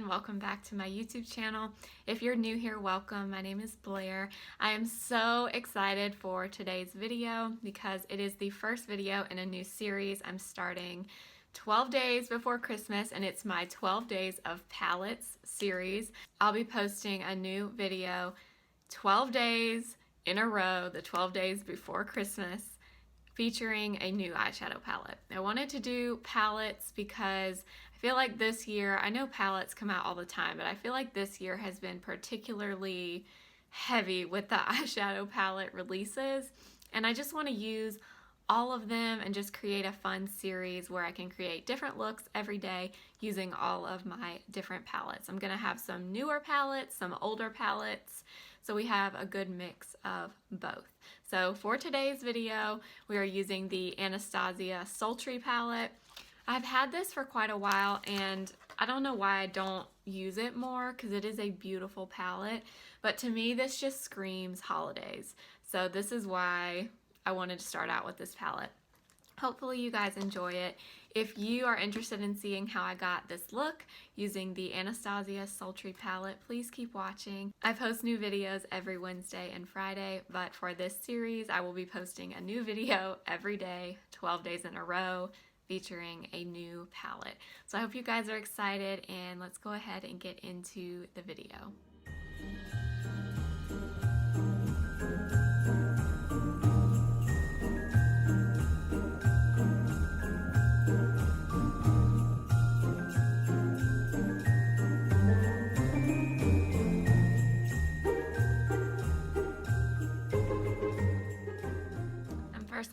everyone, welcome back to my YouTube channel. If you're new here, welcome. My name is Blair. I am so excited for today's video because it is the first video in a new series. I'm starting 12 days before Christmas and it's my 12 days of palettes series. I'll be posting a new video 12 days in a row, the 12 days before Christmas, featuring a new eyeshadow palette. I wanted to do palettes because I feel like this year, I know palettes come out all the time, but I feel like this year has been particularly heavy with the eyeshadow palette releases, and I just want to use all of them and just create a fun series where I can create different looks every day using all of my different palettes. I'm gonna have some newer palettes, some older palettes, so we have a good mix of both. So for today's video, we are using the Anastasia Sultry palette. I've had this for quite a while and I don't know why I don't use it more because it is a beautiful palette, but to me this just screams holidays. So this is why I wanted to start out with this palette. Hopefully you guys enjoy it. If you are interested in seeing how I got this look using the Anastasia Sultry palette, please keep watching. I post new videos every Wednesday and Friday, but for this series, I will be posting a new video every day, 12 days in a row, featuring a new palette. So I hope you guys are excited, and let's go ahead and get into the video.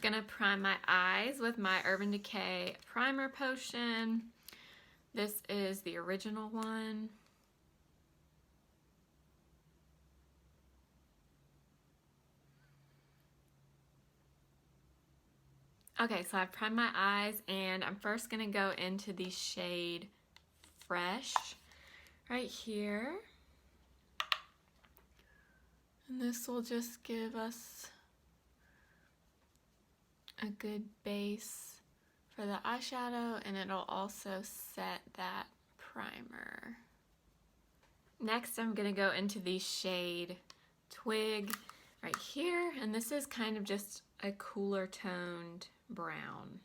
Gonna prime my eyes with my Urban Decay primer potion. This is the original one. Okay, so I've primed my eyes and I'm first gonna go into the shade Fresh right here. And this will just give us a good base for the eyeshadow, and it'll also set that primer. Next, I'm gonna go into the shade Twig right here, and this is kind of just a cooler toned brown.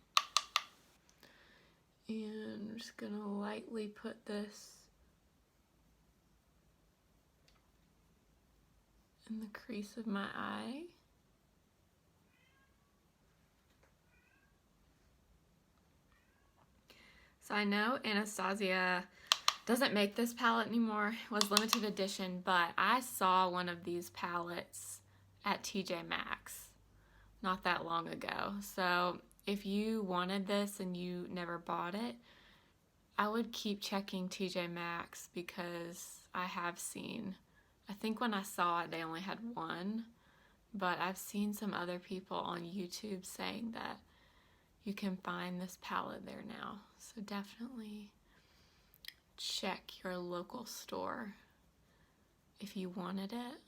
And I'm just gonna lightly put this in the crease of my eye. So I know Anastasia doesn't make this palette anymore. It was limited edition, but I saw one of these palettes at TJ Maxx not that long ago. So if you wanted this and you never bought it, I would keep checking TJ Maxx because I have seen, I think when I saw it, they only had one, but I've seen some other people on YouTube saying that you can find this palette there now. So definitely check your local store if you wanted it.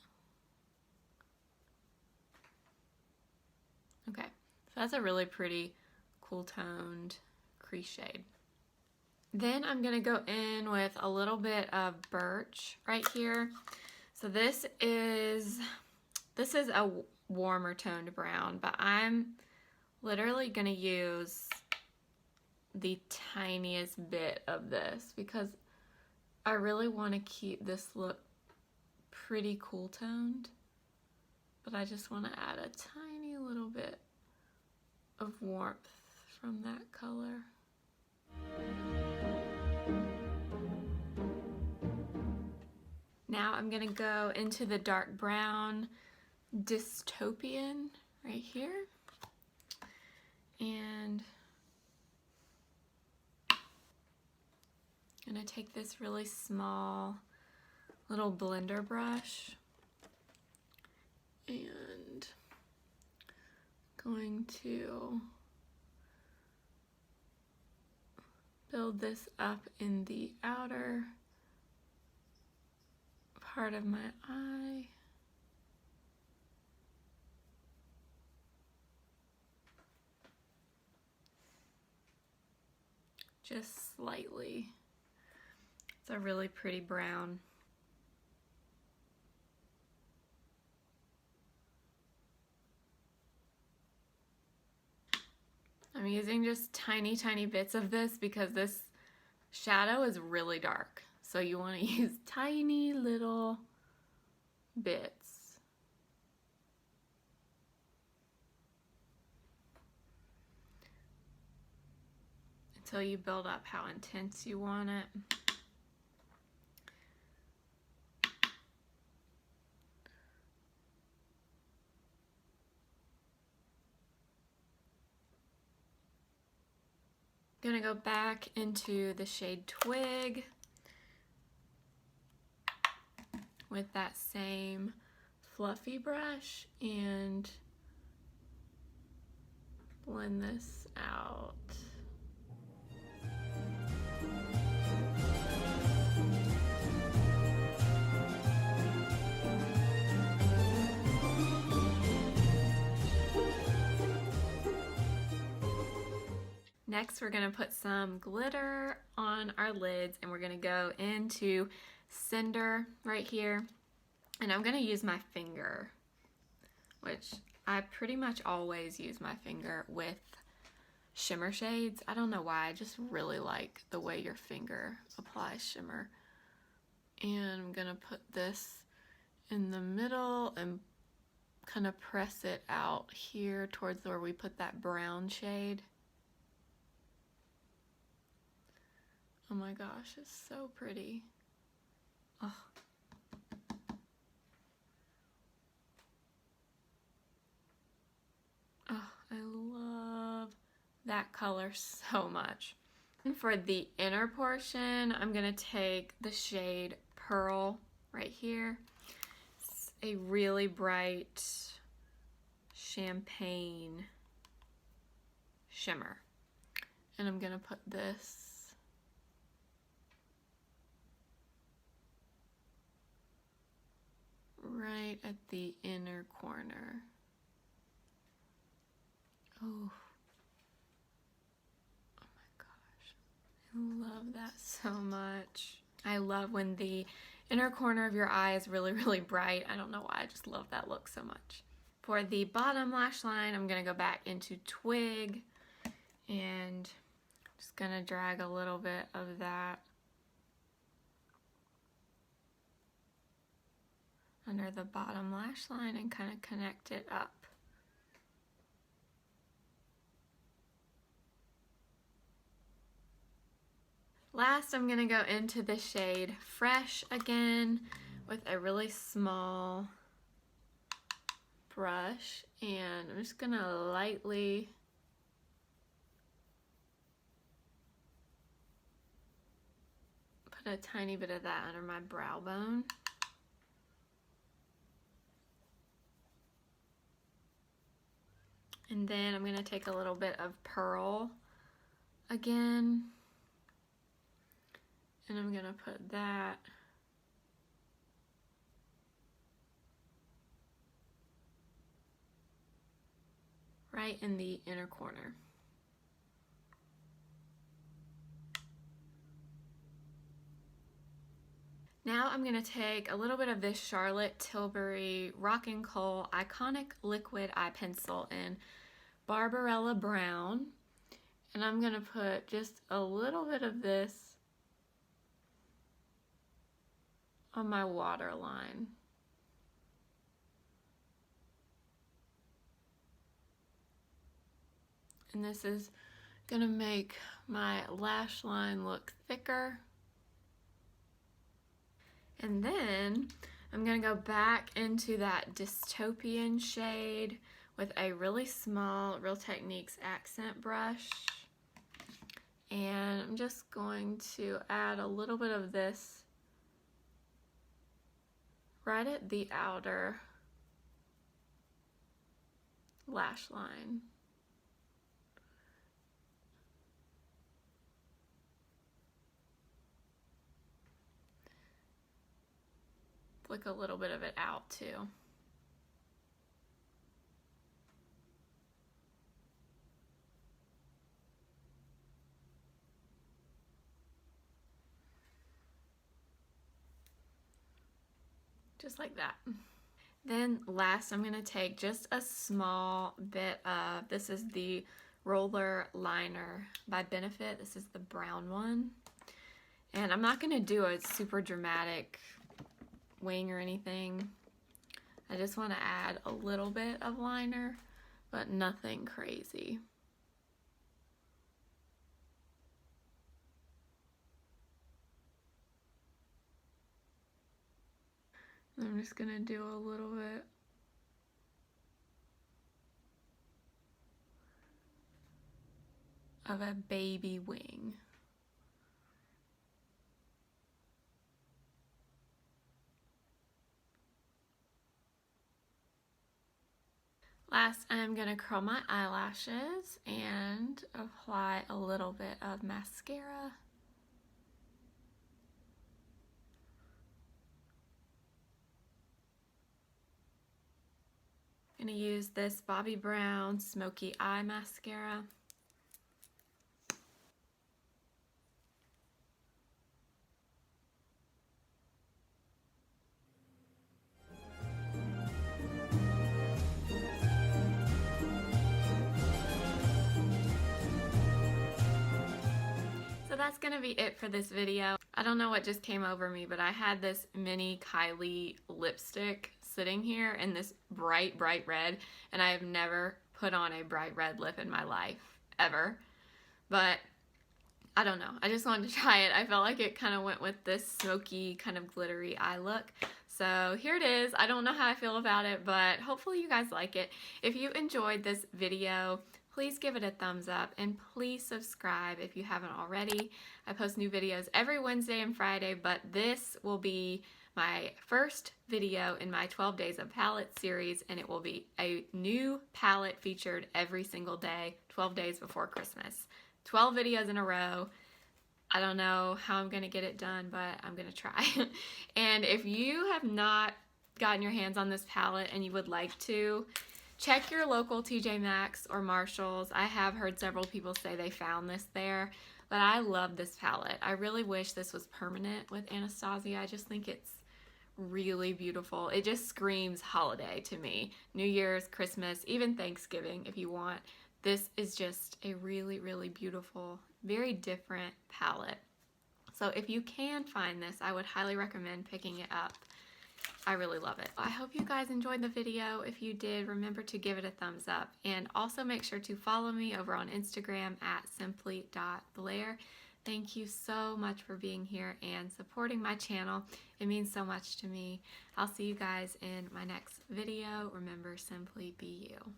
Okay, so that's a really pretty cool toned crease shade. Then I'm gonna go in with a little bit of Birch right here. So this is a warmer toned brown, but I'm literally gonna use the tiniest bit of this because I really want to keep this look pretty cool toned, but I just want to add a tiny little bit of warmth from that color. Now I'm gonna go into the dark brown Dystopian right here. And I'm gonna take this really small little blender brush and going to build this up in the outer part of my eye. Just slightly It's a really pretty brown. I'm using just tiny, tiny bits of this because this shadow is really dark. So you want to use tiny little bits. Until you build up how intense you want it. I'm gonna go back into the shade Twig with that same fluffy brush and blend this out. Next, we're gonna put some glitter on our lids and we're gonna go into Cinder right here. And I'm gonna use my finger, which I pretty much always use my finger with shimmer shades. I don't know why, I just really like the way your finger applies shimmer. And I'm gonna put this in the middle and kind of press it out here towards where we put that brown shade. Oh my gosh, it's so pretty. Oh. Oh, I love that color so much. And for the inner portion, I'm gonna take the shade Pearl right here. It's a really bright champagne shimmer. And I'm gonna put this right at the inner corner. Oh. Oh my gosh. I love that so much. I love when the inner corner of your eye is really, really bright. I don't know why, I just love that look so much. For the bottom lash line, I'm gonna go back into Twig and just gonna drag a little bit of that under the bottom lash line and kind of connect it up. Last, I'm gonna go into the shade Fresh again with a really small brush, and I'm just gonna lightly put a tiny bit of that under my brow bone. And then I'm gonna take a little bit of Pearl again, and I'm gonna put that right in the inner corner. Now I'm gonna take a little bit of this Charlotte Tilbury Rockin' Coal Iconic Liquid Eye Pencil in Barbarella Brown, and I'm gonna put just a little bit of this on my waterline. And this is gonna make my lash line look thicker. And then I'm gonna go back into that Dystopian shade with a really small Real Techniques accent brush. And I'm just going to add a little bit of this right at the outer lash line. Flick a little bit of it out too. just like that. Then last, I'm going to take just a small bit of, this is the Roller Liner by Benefit. This is the brown one. And I'm not going to do a super dramatic wing or anything. I just want to add a little bit of liner, but nothing crazy. I'm just going to do a little bit. Of a baby wing. Last, I'm going to curl my eyelashes and apply a little bit of mascara. I'm going to use this Bobbi Brown Smoky Eye Mascara. So that's gonna be it for this video. I don't know what just came over me, but I had this mini Kylie lipstick sitting here in this bright red, and I have never put on a bright red lip in my life, ever. But I don't know, I just wanted to try it. I felt like it kind of went with this smoky, kind of glittery eye look. So here it is. I don't know how I feel about it, but hopefully you guys like it. If you enjoyed this video, please give it a thumbs up and please subscribe if you haven't already. I post new videos every Wednesday and Friday, but this will be my first video in my 12 Days of Palette series, and it will be a new palette featured every single day, 12 days before Christmas. 12 videos in a row. I don't know how I'm going to get it done, but I'm going to try. And if you have not gotten your hands on this palette and you would like to, check your local TJ Maxx or Marshalls. I have heard several people say they found this there, but I love this palette. I really wish this was permanent with Anastasia. I just think it's really beautiful. It just screams holiday to me. New Year's, Christmas, even Thanksgiving if you want. This is just a really beautiful, very different palette. So if you can find this, I would highly recommend picking it up. I really love it. I hope you guys enjoyed the video. If you did, remember to give it a thumbs up. And also make sure to follow me over on Instagram at simply.blair. Thank you so much for being here and supporting my channel. It means so much to me. I'll see you guys in my next video. Remember, simply be you.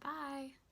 Bye.